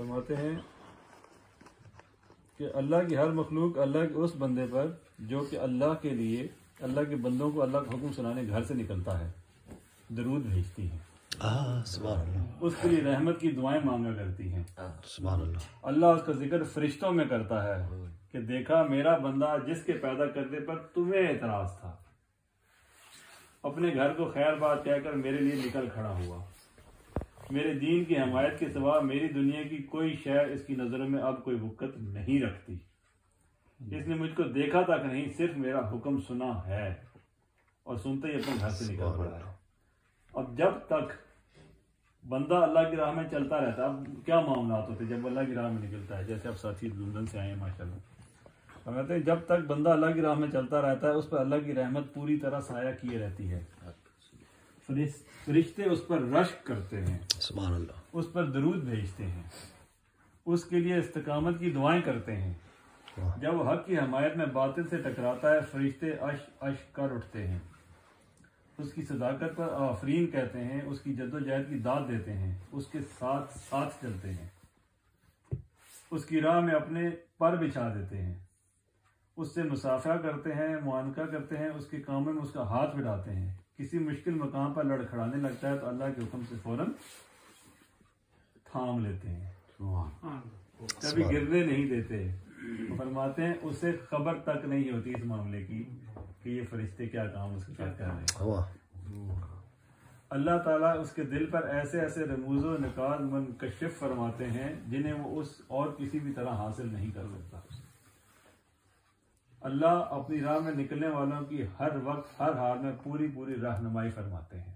फरमाते हैं कि अल्लाह की हर मखलूक अल्लाह के उस बंदे पर जो कि अल्लाह के लिए अल्लाह के बंदों को अल्लाह का हुक्म सुनाने घर से निकलता है दरूद भेजती है। उसके लिए रहमत की दुआएं मांगा करती हैं। अल्लाह उसका जिक्र फरिश्तों में करता है कि देखा मेरा बंदा जिसके पैदा करने पर तुम्हें एतराज था, अपने घर को खैर बात कहकर मेरे लिए निकल खड़ा हुआ। मेरे दीन की हमायत के सिवा मेरी दुनिया की कोई शय इसकी नज़रों में अब कोई वक़्त नहीं रखती। इसने मुझको देखा तक नहीं, सिर्फ मेरा हुक्म सुना है और सुनते ही अपने घर से निकल पड़ा है। अब जब तक बंदा अल्लाह की राह में चलता रहता है, अब क्या मामला होते जब अल्लाह की राह में निकलता है, जैसे अब साथी लंदन से आए हैं माशाल्लाह, हम कहते हैं जब तक बंदा अल्लाह की राह में चलता रहता है उस पर अल्लाह की रहमत पूरी तरह साया किए रहती है। फरिश्ते उस पर रश्क करते हैं, सुभान अल्लाह, उस पर दरूद भेजते हैं, उसके लिए इस्तिकामत की दुआएं करते हैं। जब वो हक की हमायत में बातिल से टकराता है फरिश्ते अश अश कर उठते हैं, उसकी सदाकत पर आफरीन कहते हैं, उसकी जद्दोजहद की दाद देते हैं, उसके साथ साथ चलते हैं, उसकी राह में अपने पर बिछा देते हैं, उससे मुसाफा करते हैं, मुआनका करते हैं, उसके कामों में उसका हाथ बढ़ाते हैं। किसी मुश्किल मकाम पर लड़खड़ाने लगता है तो अल्लाह के हुक्म से फौरन थाम लेते हैं, कभी गिरने नहीं देते। फरमाते हैं उसे खबर तक नहीं होती इस मामले की कि ये फरिश्ते क्या काम उसके साथ कर रहे हैं। अल्लाह ताला उसके दिल पर ऐसे ऐसे रमूज़ो निकाल मुनकशिफ फरमाते हैं जिन्हें वो उस और किसी भी तरह हासिल नहीं कर सकता। अल्लाह अपनी राह में निकलने वालों की हर वक्त हर हाल में पूरी पूरी रहनुमाई फरमाते हैं।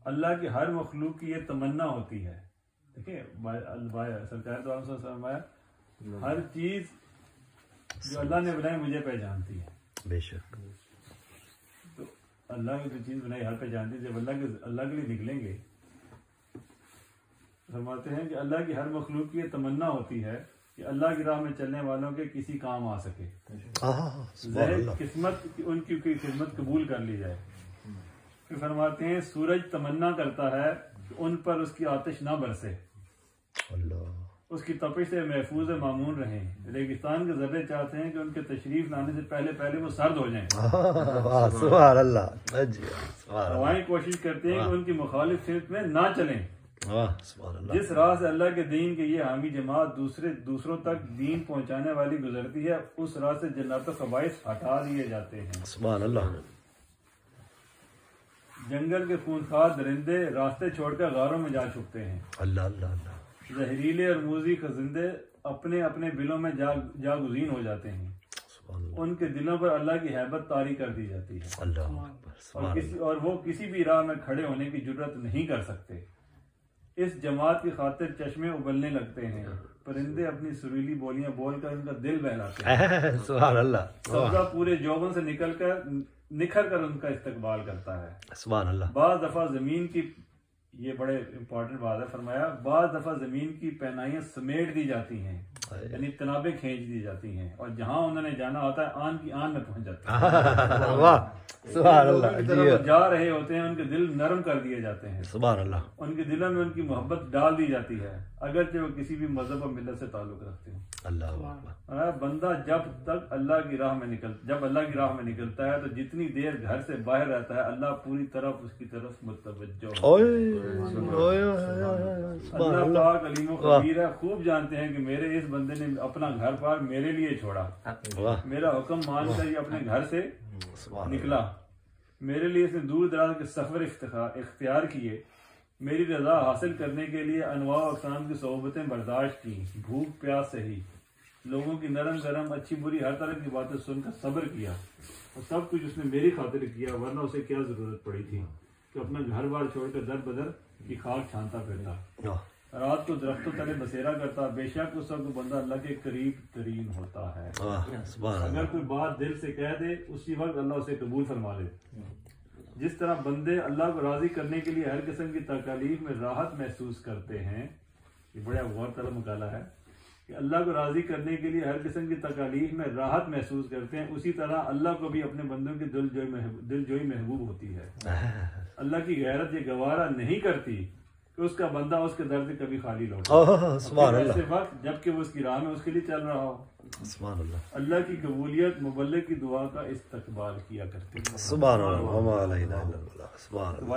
अल्लाह की हर मखलूक की ये तमन्ना होती है। देखिए सरकार द्वारा फरमाया हर चीज जो अल्लाह ने बनाई मुझे पहचानती है, बेशक। तो अल्लाह की जो चीज बनाई हर पहचानती है। जब अल्लाह के लिए निकलेंगे फरमाते हैं कि अल्लाह की हर मखलूक की ये तमन्ना होती है कि अल्लाह की राह में चलने वालों के किसी काम आ सके, किस्मत उनकी खिदमत कबूल कर ली जाए। फिर फरमाते हैं सूरज तमन्ना करता है कि उन पर उसकी आतिश ना बरसे, उसकी तपिश से महफूज मामून रहें। रेगिस्तान के ज़र्रे चाहते हैं कि उनके तशरीफ लाने से पहले पहले वो सर्द हो जाएं। हवाएं कोशिश करती हैं कि उनकी मुखालिफ सिर्फ में ना चलें। जिस राह से अल्लाह के दीन के ये हामी जमात दूसरों तक दीन पहुंचाने वाली गुजरती है उस राह से जन्नत खबाइस हटा दिए जाते हैं। सुभान अल्लाह। जंगल के खूंखार दरिंदे रास्ते छोड़कर गारों में जा छुपते हैं। अल्लाह अल्लाह अल्लाह। जहरीले और मूजी खजिंदे अपने अपने बिलों में जागुज़ीन हो जाते हैं। उनके दिलों पर अल्लाह की हैबत तारी कर दी जाती है और वो किसी भी राह में खड़े होने की जुर्रत नहीं कर सकते। इस जमात की खातिर चश्मे उबलने लगते हैं, परिंदे अपनी सुरीली बोलियां बोलकर उनका दिल बहलाते हैं। सुभान अल्लाह। सब्ज़ा पूरे जौबन से निखर कर उनका इस्तकबाल करता है। सुभान अल्लाह। बाज़ दफा जमीन की, ये बड़े इंपॉर्टेंट बात है, फरमाया बाज़ दफा जमीन की पैनाइयां समेट दी जाती हैं, यानी तनाबे खींच दी जाती हैं और जहां उन्होंने जाना होता है आन की आन में पहुंच जाते हैं। वाह सुभान अल्लाह। जा रहे होते हैं उनके दिल नरम कर दिए जाते हैं। सुभान अल्लाह। उनके दिलों में उनकी मोहब्बत डाल दी जाती है अगरचे वो किसी भी मजहब और मिल्लत से ताल्लुक रखते हैं। अल्लाह। बंदा जब अल्लाह की राह में निकलता है तो जितनी देर घर से बाहर रहता है अल्लाह पूरी तरफ उसकी तरफ मुतवज्जो। अल्लाह पाक अलीम खबीर है, खूब जानते हैं कि मेरे इस बंदे ने अपना घर पार मेरे लिए छोड़ा, मेरा हुक्म मानकर ये अपने घर से निकला, मेरे लिए इसने दूर दराज के सफर इख्तियार किए, मेरी रजा हासिल करने के लिए अनवा अक़साम की सोबतें बर्दाश्त की, भूख प्यास सही, लोगों की नरम गरम अच्छी बुरी हर तरह की बातें सुनकर सब्र किया और सब कुछ उसने मेरी खातिर किया, वरना उसे क्या जरूरत पड़ी थी कि अपना घर बार छोड़कर दर बदर की खाक छानता फिरता, रात को दरख्तों तले बसेरा करता। बेशक उस वक्त बंदा अल्लाह के करीब तरीन होता है। अगर कोई बात दिल से कह दे उसी वक्त अल्लाह उसे कबूल फरमा ले। जिस तरह बंदे अल्लाह को राजी करने के लिए हर किस्म की तकालीफ में राहत महसूस करते हैं, ये बड़ा गौर तलब मुकाला है कि अल्लाह को राजी करने के लिए हर किस्म की तकालीफ में राहत महसूस करते हैं, उसी तरह अल्लाह को भी अपने बंदों की दिलजोई महबूब होती है। अल्लाह की गैरत ये गवारा नहीं करती कि उसका बंदा उसके दर्द से कभी खाली लौटे। ऐसे वक्त जबकि वो उसकी राह में उसके लिए चल रहा हो। अल्लाह की कबूलियत मुबल्लिग की दुआ का इस्तकबाल किया करते हैं। सुभान अल्लाह।